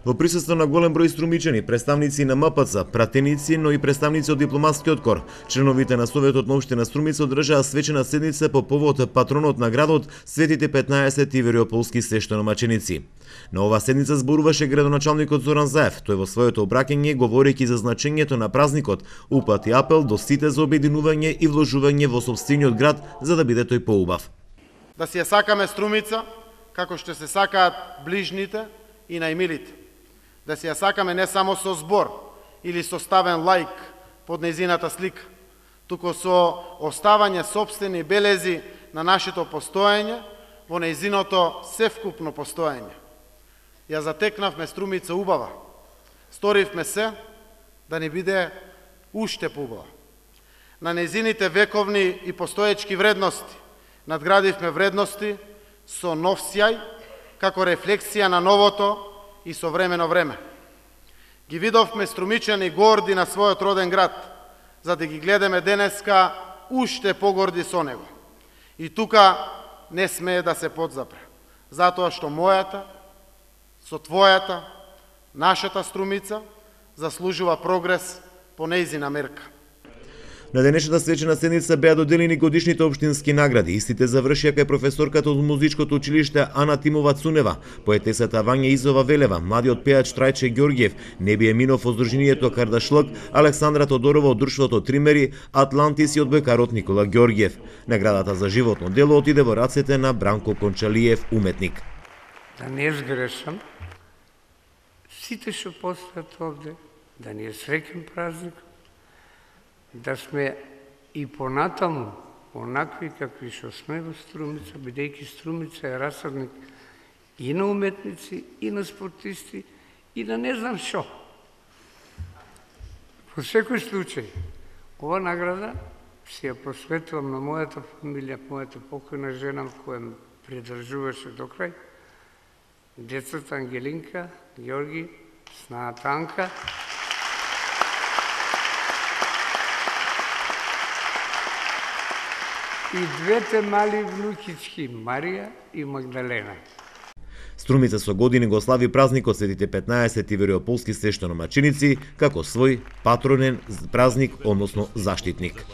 Во присуство на голем број струмичани, представници на МПЦ, пратеници, но и представници од дипломатскиот кор, членовите на Советот на општина Струмица одржаа свечена седница по повод патронот на градот Светите 15 Тивериополски свештеномаченици. На оваа седница зборуваше градоначалникот Зоран Заев. Тој во своето обраќање, говорејќи за значењето на празникот, упати апел до сите за обединување и вложување во сопствениот град за да биде тој поубав. Да си ја сакаме Струмица, како што се сакаат ближните и најмилите. Да си ја сакаме не само со збор или со ставен лајк под нејзината слика, туку со оставање сопствени белези на нашето постоење во нејзиното севкупно постоење. Ја затекнавме Струмица убава. Сторивме се да ни биде уште поубава. На нејзините вековни и постоечки вредности надградивме вредности со нов сјај, како рефлексија на новото и современо време. Ги видовме струмичани горди на својот роден град, за да ги гледаме денеска уште погорди со него. И тука не смее да се подзапре, затоа што мојата, со твојата, нашата Струмица заслужува прогрес по нејзина мерка. На денешната свечена седница беа доделени годишните општински награди. Истите завршија кај професорката од музичкото училиште Ана Тимова Цунева, поетесата Вања Изова Велева, младиот пеач Трајче Ѓорѓиев, Небие Минов од Здруженијето Кардашлък, Александра Тодорова од Друштвото Тримери, Атлантис и одбојкарот Никола Ѓорѓиев. Наградата за животно дело отиде во рацете на Бранко Кончалиев, уметник. Да не сгрешам, сите што постојат овде, да ни е среќен празник, да сме и понатаму онакви какви што сме во Струмица, бидејќи Струмица е расадник и на уметници, и на спортисти, и на не знам што. Во секој случај, ова награда си ја посветувам на мојата фамилија, мојата покојна жена која ме придржуваше до крај, децата Ангелинка, Ѓорги, снаата Анка, и двете мали внукички, Марија и Магдалена. Струмица со години го слави празникот Светите 15 Тивериополски свештеномаченици како свој патронен празник, односно заштитник.